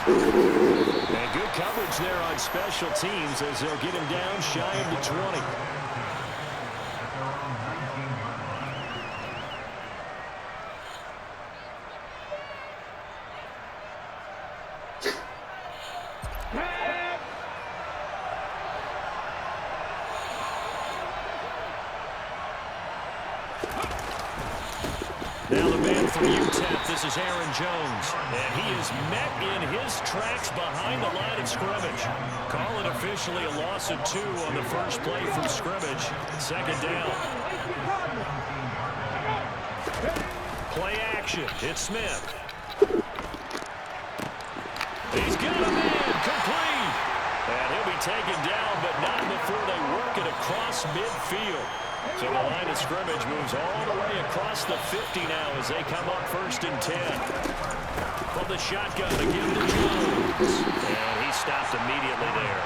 And good coverage there on special teams as they'll get him down shy of the 20. Now the man from UTEP, this is Aaron Jones, and he is met in his tracks behind the line of scrimmage. Call it officially a loss of 2 on the first play from scrimmage. Second down. Play action. It's Smith. He's got a man complete. And he'll be taken down, but not before they work it across midfield. So the line of scrimmage moves all the way across the 50 now as they come up 1st and 10. From the shotgun again to Jones. And he stopped immediately there.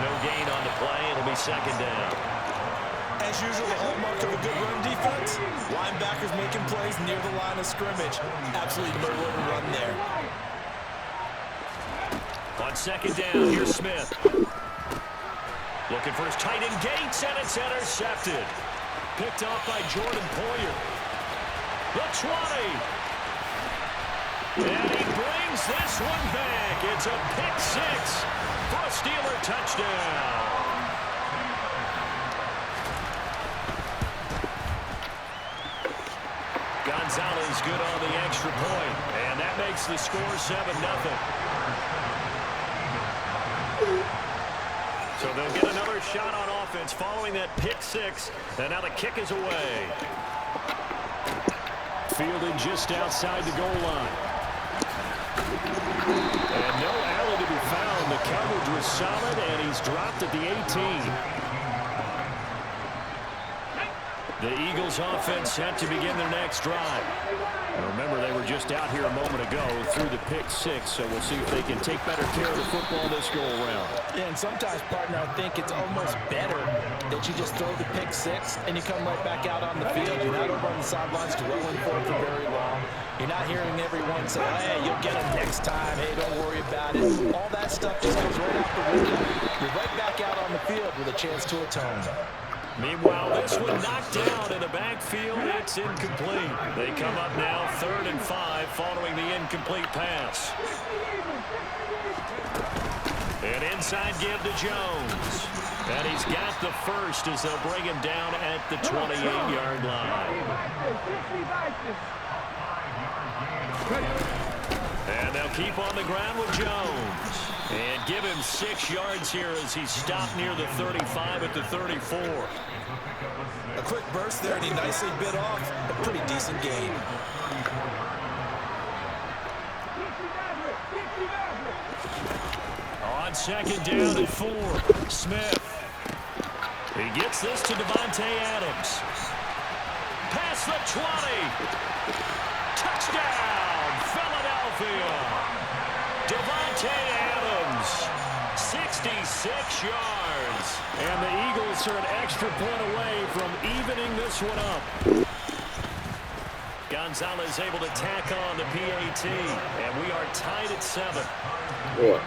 No gain on the play. It'll be 2nd down. As usual, the hallmark of a good run defense, linebackers making plays near the line of scrimmage. Absolutely nowhere to run there. On 2nd down, here's Smith. Looking for his tight end Gates, and it's intercepted. Picked off by Jordan Poyer. The 20. And he brings this one back. It's a pick 6 for a Steeler touchdown. Gonzalez good on the extra point, and that makes the score 7-0. So they'll get another shot on offense following that pick 6. And now the kick is away. Fielded just outside the goal line. And no alley to be found. The coverage was solid, and he's dropped at the 18. The Eagles offense set to begin their next drive. Remember, they were just out here a moment ago through the pick 6, so we'll see if they can take better care of the football this go-around. Yeah, and sometimes, partner, I think it's almost better that you just throw the pick 6 and you come right back out on the field. You're not over on the sidelines dwelling for it for very long. You're not hearing everyone say, hey, you'll get them next time. Hey, don't worry about it. All that stuff just goes right out the window. You're right back out on the field with a chance to atone. Meanwhile, this one knocked down in the backfield. It's incomplete. They come up now 3rd and 5 following the incomplete pass. An inside give to Jones. And he's got the first as they'll bring him down at the 28-yard line. And they'll keep on the ground with Jones. And give him 6 yards here as he stopped near the 35 at the 34. A quick burst there, and he nicely bit off a pretty decent gain. On 2nd down and 4, Smith. He gets this to Devontae Adams. Past the 20. Touchdown, Philadelphia. Devontae Adams, 66 yards. And the Eagles are an extra point away from evening this one up. Gonzalez able to tack on the PAT, and we are tied at 7. Yeah.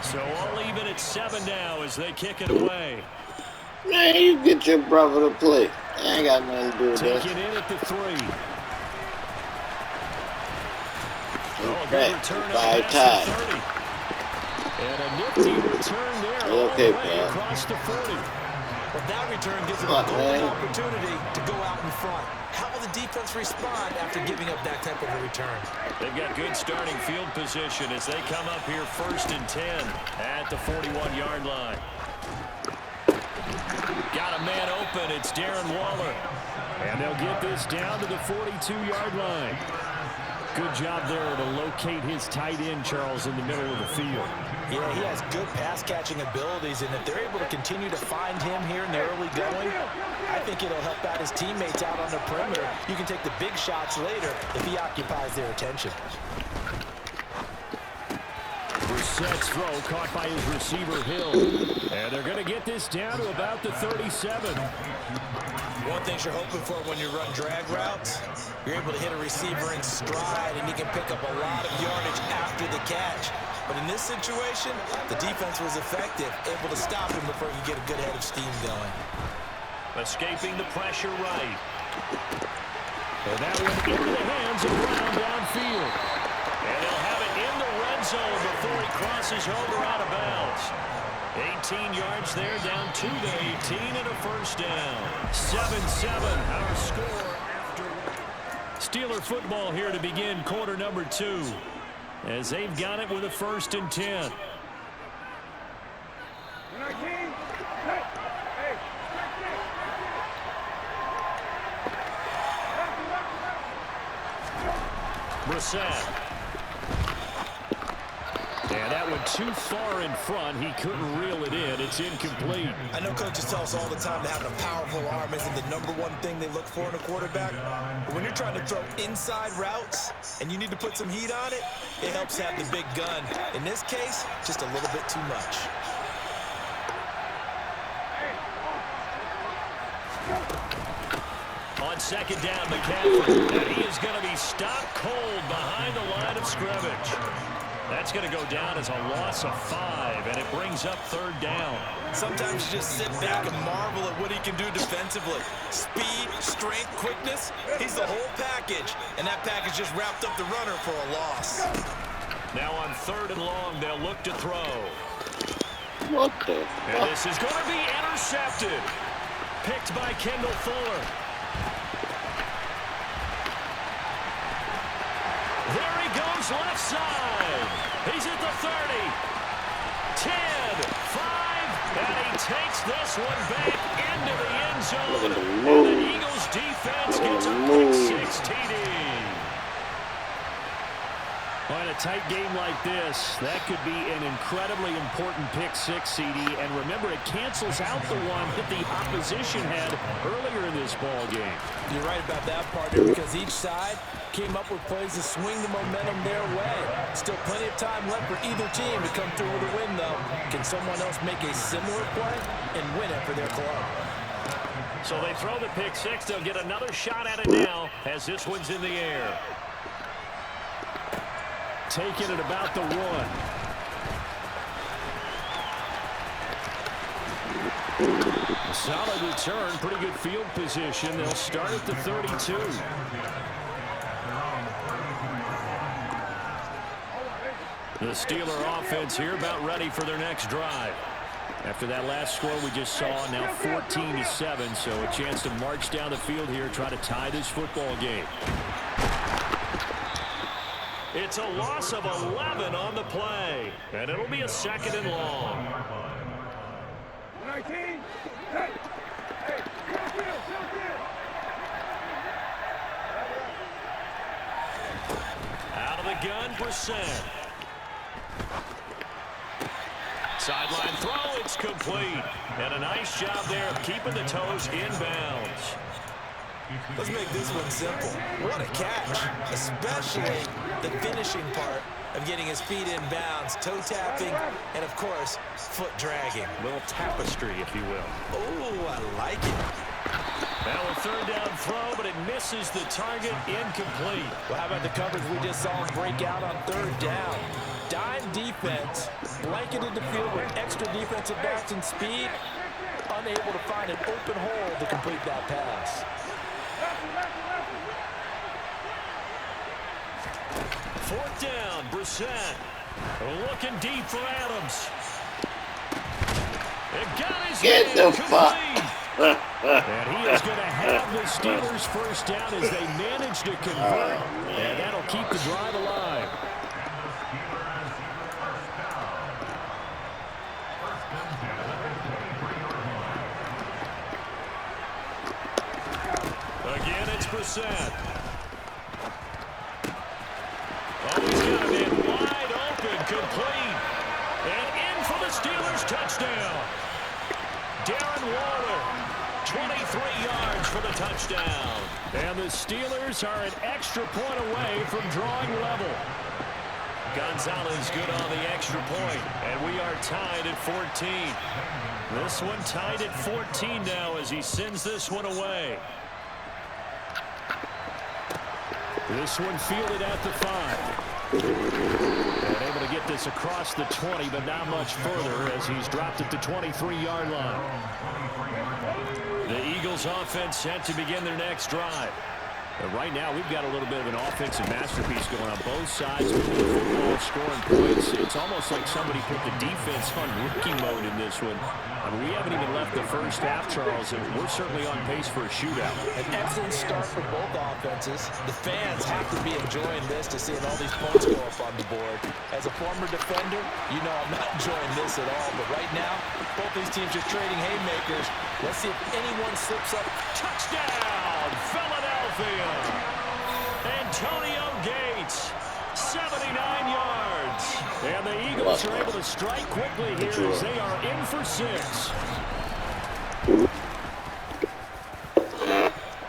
So all even at 7 now as they kick it away. Man, you get your brother to play. I ain't got nothing to do with that. Take it in at the 3. Okay, by tie. And a nifty return there Okay, all the way man. across the 40. But that return gives them a golden opportunity to go out in front. How will the defense respond after giving up that type of a return? They've got good starting field position as they come up here 1st and 10 at the 41-yard line. Got a man open. It's Darren Waller. And they'll get this down to the 42-yard line. Good job there to locate his tight end, Charles, in the middle of the field. Yeah, he has good pass-catching abilities, and if they're able to continue to find him here in the early going, I think it'll help out his teammates out on the perimeter. You can take the big shots later if he occupies their attention. Brissett's throw caught by his receiver, Hill. And they're going to get this down to about the 37. One thing you're hoping for when you run drag routes, you're able to hit a receiver in stride, and he can pick up a lot of yardage after the catch. But in this situation, the defense was effective, able to stop him before he could get a good head of steam going. Escaping the pressure right. And that one into the hands of Brown downfield. And they'll have it in the red zone before he crosses over out of bounds. 18 yards there, down to the 18 and a first down. 7-7, our score after. Steeler football here to begin quarter number 2. As they've got it with a 1st and 10. Brissett. And that went too far in front. He couldn't reel it in. It's incomplete. I know coaches tell us all the time that having a powerful arm isn't the #1 thing they look for in a quarterback. But when you're trying to throw inside routes and you need to put some heat on it, it helps have the big gun. In this case, just a little bit too much. On 2nd down, McCaffrey. And he is going to be stopped cold behind the line of scrimmage. That's going to go down as a loss of 5, and it brings up 3rd down. Sometimes you just sit back and marvel at what he can do defensively. Speed, strength, quickness, he's the whole package. And that package just wrapped up the runner for a loss. Now on 3rd and long, they'll look to throw. What the And fuck? this is going to be intercepted. Picked by Kendall Fuller. There he goes left side. He's at the 30. 10, 5, and he takes this one back into the end zone. And the Eagles defense gets a pick 6 TD. Well, in a tight game like this, that could be an incredibly important pick 6, CD. And remember, it cancels out the one that the opposition had earlier in this ball game. You're right about that, partner, because each side came up with plays to swing the momentum their way. Still plenty of time left for either team to come through with a win, though. Can someone else make a similar play and win it for their club? So they throw the pick 6. They'll get another shot at it now as this one's in the air. Taking it about the 1. Solid return, pretty good field position. They'll start at the 32. The Steeler offense here about ready for their next drive. After that last score we just saw, now 14-7, so a chance to march down the field here, try to tie this football game. It's a loss of 11 on the play, and it'll be a 2nd and long. Out of the gun, Brissett. Sideline throw, it's complete. And a nice job there of keeping the toes inbounds. Let's make this one simple. What a catch, especially the finishing part of getting his feet in bounds, toe tapping, and of course, foot dragging. A little tapestry, if you will. Oh, I like it. Now a 3rd down throw, but it misses the target, incomplete. Well, how about the coverage we just saw him break out on 3rd down? Dime defense, blanketed the field with extra defensive backs and speed, unable to find an open hole to complete that pass. 4th down, Brissett. Looking deep for Adams. It got his Get the fuck. And he is going to have the Steelers' 1st down as they manage to convert. And that'll keep the drive alive. Again, it's Brissett. Oh, he's got a man wide open, complete. And in for the Steelers' touchdown. Darren Waller, 23 yards for the touchdown. And the Steelers are an extra point away from drawing level. Gonzalez good on the extra point, and we are tied at 14. This one tied at 14 now as he sends this one away. This one fielded at the 5. And able to get this across the 20, but not much further as he's dropped at the 23-yard line. The Eagles offense set to begin their next drive. Right now, we've got a little bit of an offensive masterpiece going on both sides. Moving the football, scoring points. It's almost like somebody put the defense on rookie mode in this one. I mean, we haven't even left the first half, Charles, and we're certainly on pace for a shootout. An excellent start for both offenses. The fans have to be enjoying this to seeing all these points go up on the board. As a former defender, you know I'm not enjoying this at all. But right now, both these teams are trading haymakers. Let's see if anyone slips up. Touchdown, Philadelphia! Antonio Gates, 79 yards. And the Eagles are able to strike quickly here as they are in for 6.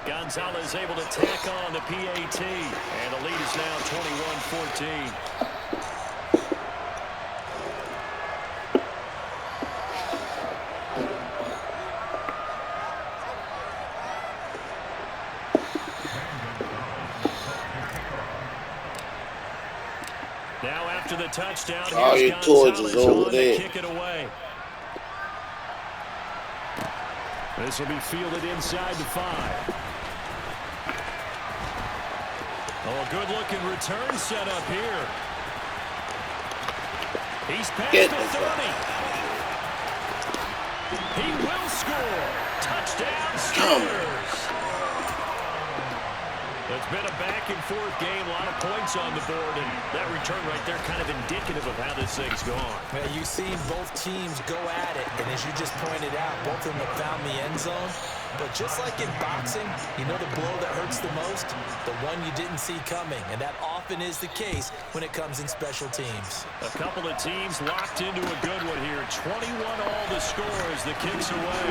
Gonzalez able to tack on the PAT. And the lead is now 21-14. Now after the touchdown, all your toys is over there. Kick it away. This will be fielded inside the 5. Oh, a good-looking return set up here. He's past the 30. He will score. Touchdown, Steelers. It's been a back-and-forth game, a lot of points on the board, and that return right there kind of indicative of how this thing's gone. Well, you've seen both teams go at it, and as you just pointed out, both of them have found the end zone. But just like in boxing, you know the blow that hurts the most? The one you didn't see coming, and that often is the case when it comes in special teams. A couple of teams locked into a good one here. 21 all the score as the kick's away.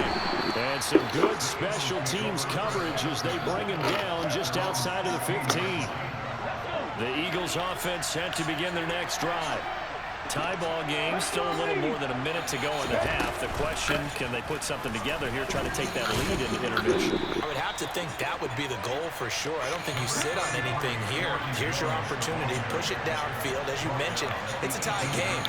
And some good special teams coverage as they bring him down just outside of the 15. The Eagles offense set to begin their next drive. Tie ball game, still a little more than a minute to go in the half. The question, can they put something together here, try to take that lead into intermission? I would have to think that would be the goal for sure. I don't think you sit on anything here. Here's your opportunity. Push it downfield. As you mentioned, it's a tie game.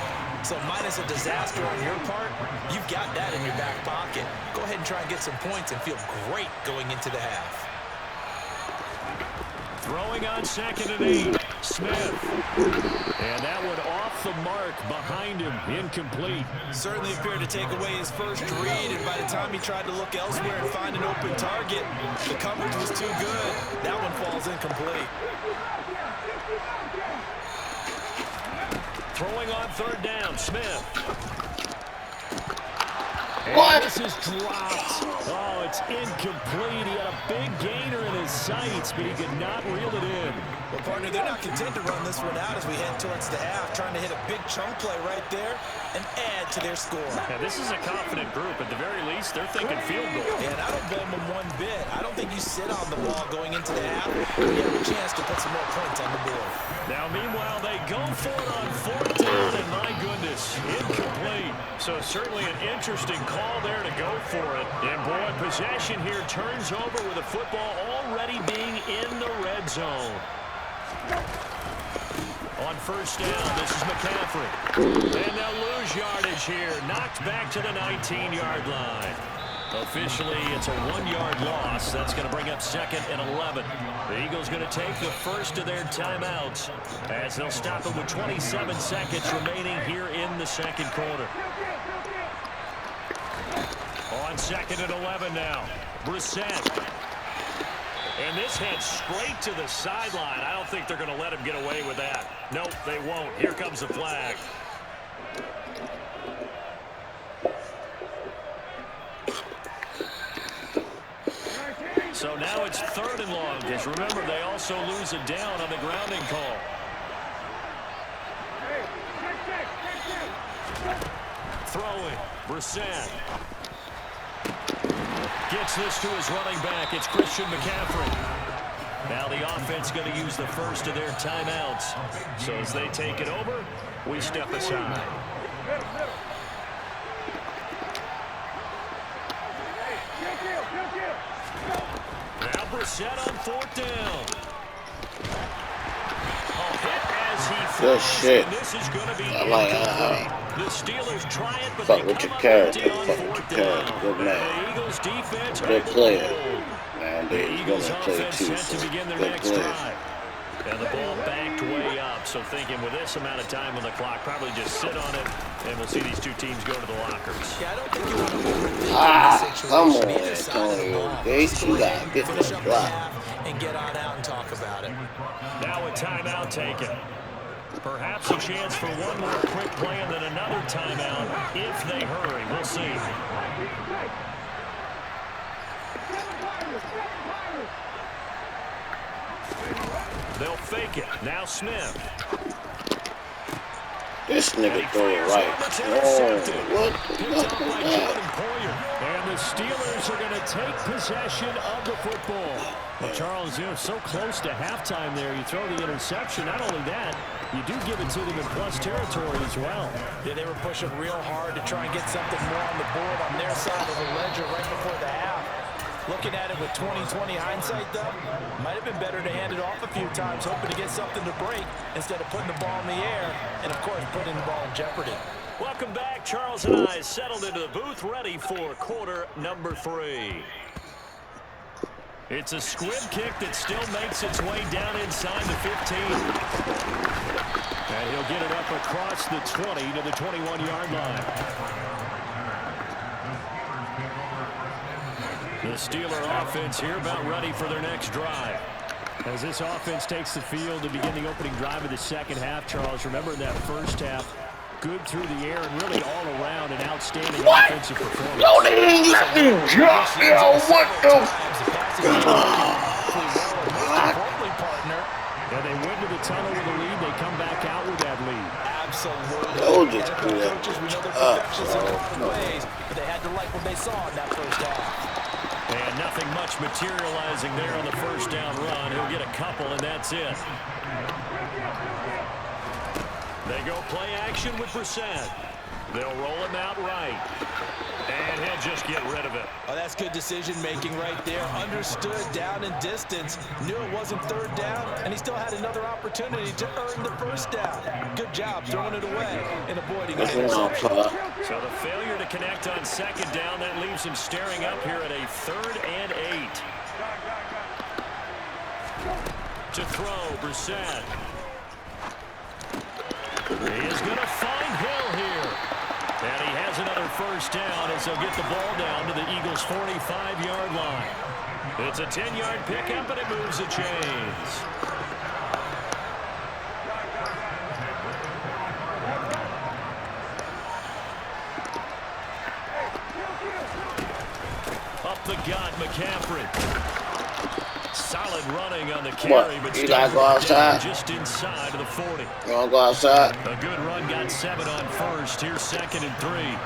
So minus a disaster on your part, you've got that in your back pocket. Go ahead and try and get some points and feel great going into the half. Throwing on 2nd and 8, Smith. And that one off the mark behind him, incomplete. Certainly appeared to take away his first read, and by the time he tried to look elsewhere and find an open target, the coverage was too good. That one falls incomplete. Throwing on 3rd down, Smith. And What? this is dropped. Oh, it's incomplete. He had a big gainer in his sights, but he could not reel it in. Well, partner, they're not content to run this one out as we head towards the half, trying to hit a big chunk play right there and add to their score. Yeah, this is a confident group. At the very least, they're thinking field goal. And I don't blame them one bit. I don't think you sit on the ball going into the half. You have a chance to put some more points on the board. Now, meanwhile, they go for it on 4th down, and my goodness, incomplete. So certainly an interesting call there to go for it. And boy, possession here turns over with the football already being in the red zone. On 1st down, this is McCaffrey. And they'll lose yardage here. Knocked back to the 19-yard line. Officially, it's a 1-yard loss. That's going to bring up 2nd and 11. The Eagles going to take the first of their timeouts as they'll stop it with 27 seconds remaining here in the 2nd quarter. On 2nd and 11 now, Brissett. And this heads straight to the sideline. I don't think they're going to let him get away with that. Nope, they won't. Here comes the flag. So now it's 3rd and long, because remember, they also lose a down on the grounding call. Throwing, Brissett. Gets this to his running back. It's Christian McCaffrey. Now the offense going to use the first of their timeouts. So as they take it over, we step aside. Now Brissett on 4th down. Good shit. This is going to be I like the Steelers try it, but fuck with your character. Fuck with your character. Good man. The Eagles defense Good player. Man, the Eagles gonna play offense too, set so to begin their good next player. drive. And the ball backed way up, so thinking with this amount of time on the clock, probably just sit on it, and we'll see these two teams go to the lockers. Yeah, I don't think you want to overthink Ah, come on, either side of the Antonio ball. Gates. You gotta get Finish the up the block. half and get on out and talk about it. Now a timeout taken. Perhaps a chance for one more quick play and then another timeout if they hurry. We'll see. They'll fake it. Now Smith. This nigga throw it right. Oh, what the fuck is that? And the Steelers are going to take possession of the football. Well, Charles, you're so close to halftime there. You throw the interception. Not only that, you do give it to them in plus territory as well. Yeah, they were pushing real hard to try and get something more on the board on their side of the ledger right before the half. Looking at it with 20/20 hindsight, though, might have been better to hand it off a few times, hoping to get something to break instead of putting the ball in the air and, of course, putting the ball in jeopardy. Welcome back. Charles and I settled into the booth, ready for quarter number 3. It's a squib kick that still makes its way down inside the 15. And he'll get it up across the 20 to the 21-yard line. The Steeler offense here about ready for their next drive. As this offense takes the field to begin the opening drive of the second half, Charles, remember in that first half, good through the air and really all around an outstanding offensive performance. Yo, they didn't let me drop, yo, what the Partner. And they went to the tunnel with a lead. They come back out with that lead. Absolutely. Yo, just NFL do that. coaches, we know they're perfectionists in a lot of ways, but they had to like what they saw in that first half. And nothing much materializing there on the first down run. He'll get a couple, and that's it. They go play action with Brissett. They'll roll him out right. And he'll just get rid of it. Oh, that's good decision-making right there. Understood down and distance. Knew it wasn't third down, and he still had another opportunity to earn the first down. Good job throwing it away and avoiding an interception. So the failure to connect on second down, that leaves him staring up here at a 3rd and 8. To throw, Brissett. He is going to find Hill here. And he has another first down as they'll get the ball down to the Eagles' 45-yard line. It's a 10-yard pickup, and it moves the chains. Up the gut, McCaffrey. Solid running on the carry, but you gotta go outside? Just inside of the 40. You wanna go outside? A good run, got 7 on first. Here's 2nd and 3.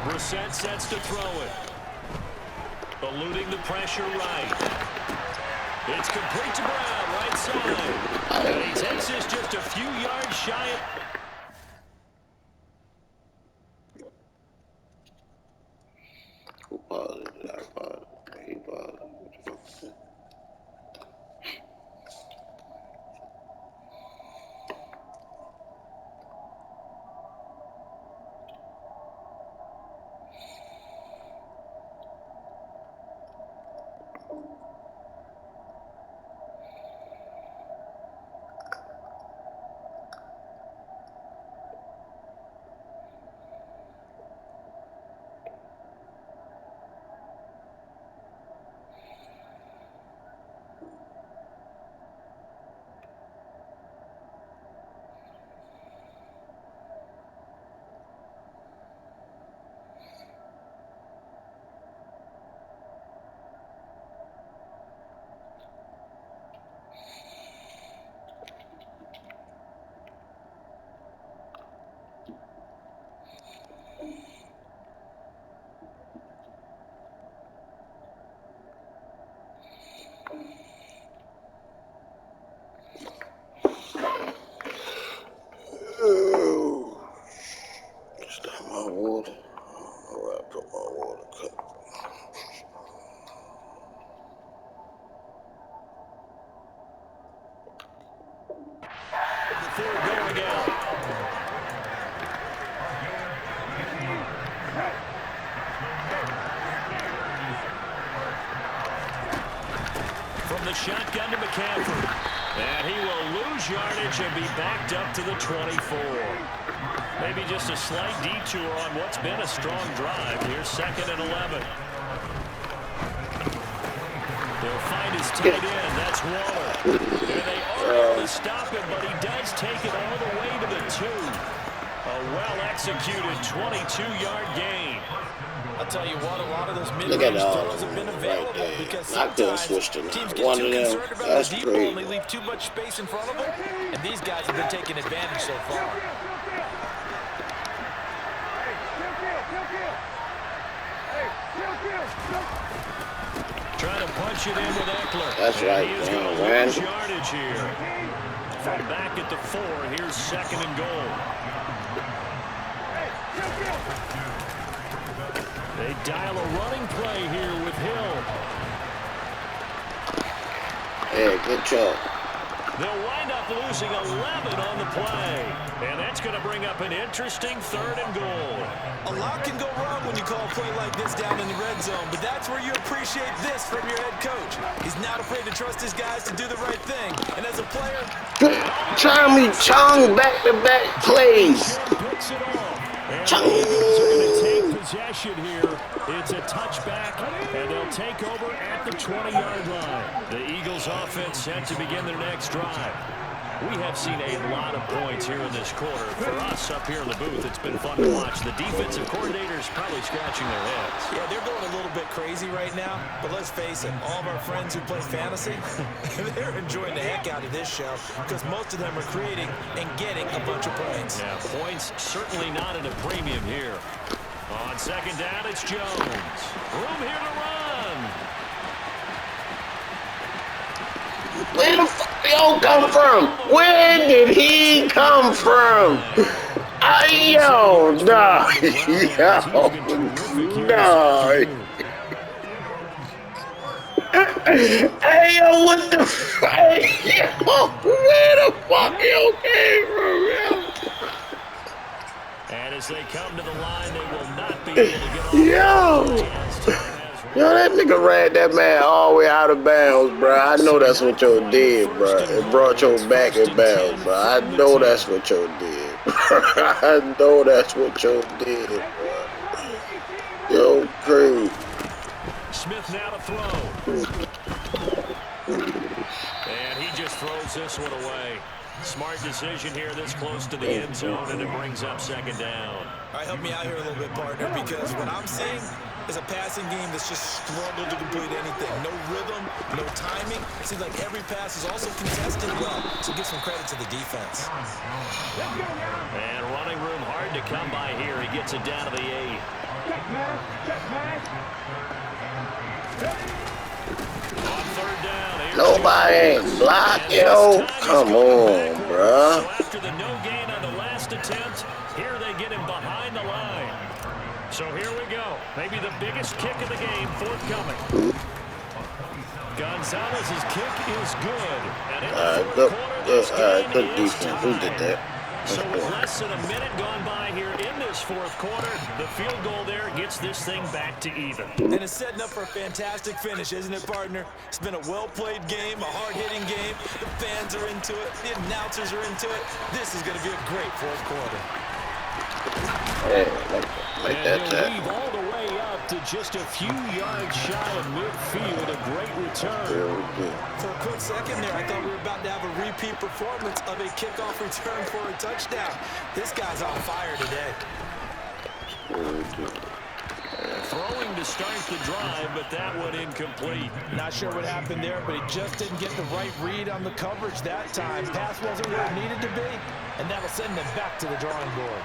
Brissett sets to throw it. Eluding the pressure right. It's complete to Brown, right side. And he takes this just a few yards shy of... from the shotgun to McCaffrey. And he will lose yardage and be backed up to the 24. Maybe just a slight detour on what's been a strong drive. Here's 2nd and 11. They'll find his tight end. That's Waller. And they are able to stop him, but he does take it all the way to the 2. A well-executed 22-yard gain. I'll tell you what, a lot of those mid-range throws have been available because sometimes teams get too concerned about the deep ball and they leave too much space in front of them. And these guys have been taking advantage so far. Trying to punch it in with Eckler. That's right, He is going to lose yardage here. From back at the 4, here's 2nd and goal. They dial a running play here with Hill. Yeah, good job. They'll wind up losing 11 on the play. And that's going to bring up an interesting 3rd and goal. A lot can go wrong when you call a play like this down in the red zone, but that's where you appreciate this from your head coach. He's not afraid to trust his guys to do the right thing. And as a player, Tommy Chung back-to-back plays. Picks it off. And the Eagles are going to take possession here. It's a touchback, and they'll take over at the 20-yard line. The Eagles offense set to begin their next drive. We have seen a lot of points here in this quarter. For us up here in the booth, it's been fun to watch. The defensive coordinators probably scratching their heads. yeah, they're going a little bit crazy right now, but let's face it, all of our friends who play fantasy, they're enjoying the heck out of this show because most of them are creating and getting a bunch of points. Yeah, points certainly not at a premium here. On 2nd down, it's Jones. Room here to run. Where the fuck did y'all come from? Where did he come from? Yo, no. Hey, yo, what the fuck? Hey, yo, where the fuck you came from, yo? And as they come to the line, they will not be able to get off. Yo, that nigga ran that man all the way out of bounds, bro. I know that's what you did, bro. It brought your back in bounds, bro. I know that's what you did, bro. I know that's what you did, bro. Yo, crazy. Smith now to throw. And he just throws this one away. Smart decision here this close to the end zone, and it brings up 2nd down. All right, help me out here a little bit, partner, because what I'm seeing is a passing game that's just struggled to complete anything. No rhythm, no timing. It seems like every pass is also contested well, so give some credit to the defense. And running room hard to come by here. He gets it down to the 8. On 3rd down, nobody ain't block, yo. Come on, bruh. So after the no gain on the last attempt, here they get him behind the line. So here we go. Maybe the biggest kick of the game forthcoming. Gonzalez's kick is good. And in the fourth quarter, this game is defense. Who did that? So with less than a minute gone by here in this 4th quarter, the field goal there gets this thing back to even. And it's setting up for a fantastic finish, isn't it, partner? It's been a well-played game, a hard-hitting game. The fans are into it. The announcers are into it. This is going to be a great 4th quarter. Hey, like that Weave all the way up to just a few yards shy of midfield. A great return. For a quick second there, I thought we were about to have a repeat performance of a kickoff return for a touchdown. This guy's on fire today. Throwing to start the drive, but that one incomplete. Not sure what happened there, but he just didn't get the right read on the coverage that time. Pass wasn't where it needed to be, and that'll send them back to the drawing board.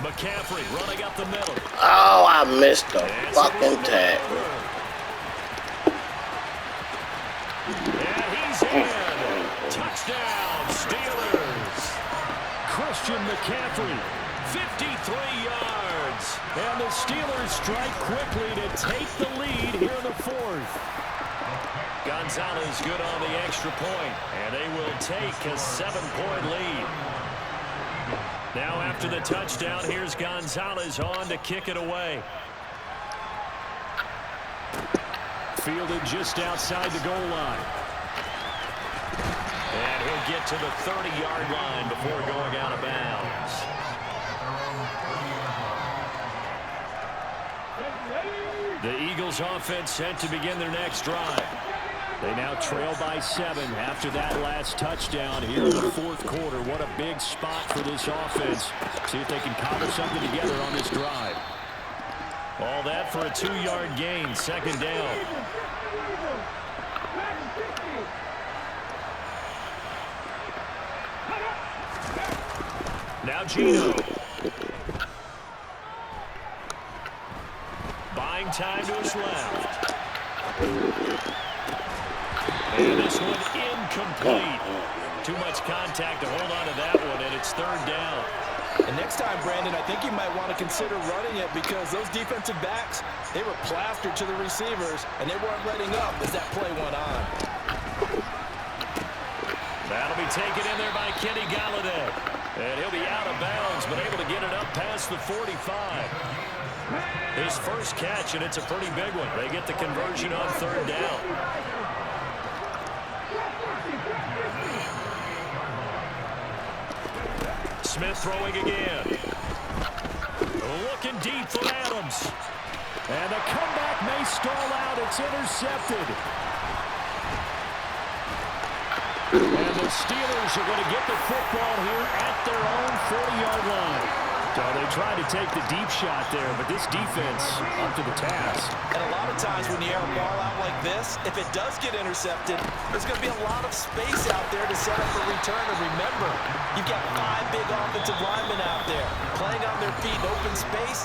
McCaffrey running up the middle. Oh, I missed the fucking tackle. And he's in. Touchdown, Steelers. Christian McCaffrey, 53 yards. And the Steelers strike quickly to take the lead here in the 4th. Gonzalez good on the extra point, and they will take a 7-point lead. Now after the touchdown, here's Gonzalez on to kick it away. fielded just outside the goal line. And he'll get to the 30-yard line before going out of bounds. The Eagles offense set to begin their next drive. They now trail by 7 after that last touchdown here in the fourth quarter. What a big spot for this offense. See if they can cobble something together on this drive. All that for a 2-yard gain, second down. Now Gino. Buying time to his left. And this one incomplete. Too much contact to hold on to that one, and it's third down. And next time, Brandon, I think you might want to consider running it because those defensive backs, they were plastered to the receivers, and they weren't letting up as that play went on. That'll be taken in there by Kenny Galladay. And he'll be out of bounds, but able to get it up past the 45. His first catch, and it's a pretty big one. They get the conversion on third down. Smith throwing again. Looking deep for Adams. And the comeback may stall out. It's intercepted. And the Steelers are going to get the football here at their own 40-yard line. So they tried to take the deep shot there, but this defense up to the task. And a lot of times when you air a ball out like this, if it does get intercepted, there's going to be a lot of space out there to set up a return. And remember, you've got 5 big offensive linemen out there playing on their feet in open space.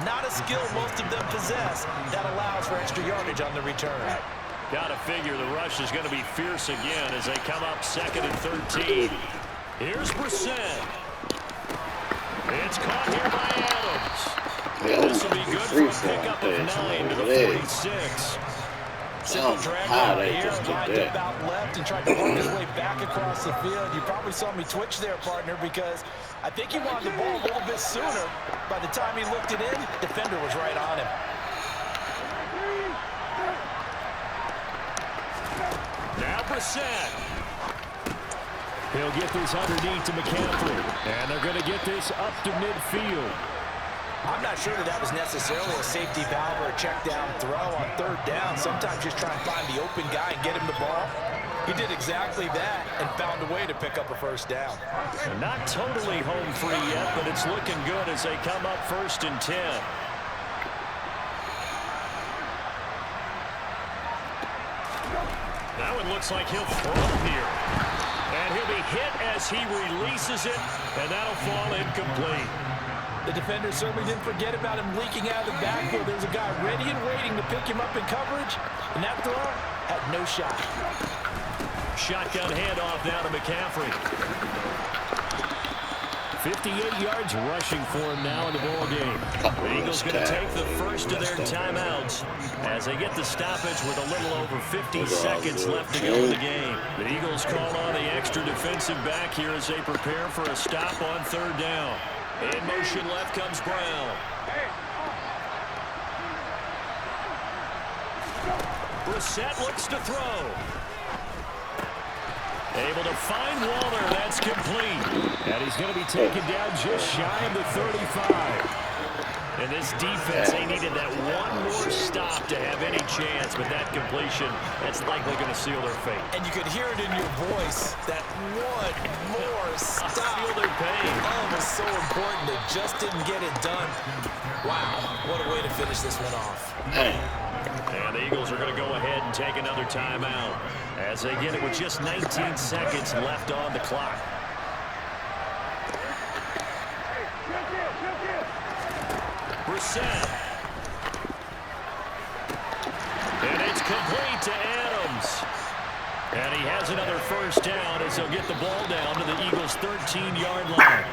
Not a skill most of them possess that allows for extra yardage on the return. Got to figure the rush is going to be fierce again as they come up 2nd and 13. Here's Brissett. It's caught here by Adams. This will be good for a pickup of 9 to the 46. Simple drag out here, lined up out left and tried to work his way back across the field. You probably saw me twitch there, partner, because I think he wanted the ball a little bit sooner. By the time he looked it in, the defender was right on him. Now Brissett. He'll get this underneath to McCaffrey. And they're going to get this up to midfield. I'm not sure that was necessarily a safety valve or a check down throw on third down. Sometimes just try and find the open guy and get him the ball. He did exactly that and found a way to pick up a first down. Not totally home free yet, but it's looking good as they come up 1st and 10. That one looks like he'll throw here. And he'll be hit as he releases it, and that'll fall incomplete. The defender certainly didn't forget about him leaking out of the backfield. There's a guy ready and waiting to pick him up in coverage, and that throw had no shot. Shotgun handoff now to McCaffrey. 58 yards rushing for him now in the ball game. The Eagles going to take the first of their timeouts as they get the stoppage with a little over 50 seconds left to go in the game. The Eagles call on the extra defensive back here as they prepare for a stop on third down. In motion left comes Brown. Brissett looks to throw. Able to find Waller. That's complete. And he's going to be taken down just shy of the 35. And this defense, they needed that one more stop to have any chance. But that completion, that's likely going to seal their fate. And you could hear it in your voice, that one more stop. I feel their pain. Oh, it was so important. They just didn't get it done. Wow, what a way to finish this one off. And the Eagles are going to go ahead and take another timeout as they get it with just 19 seconds left on the clock. Brissett. And it's complete to Adams. And he has another first down as he'll get the ball down to the Eagles' 13-yard line.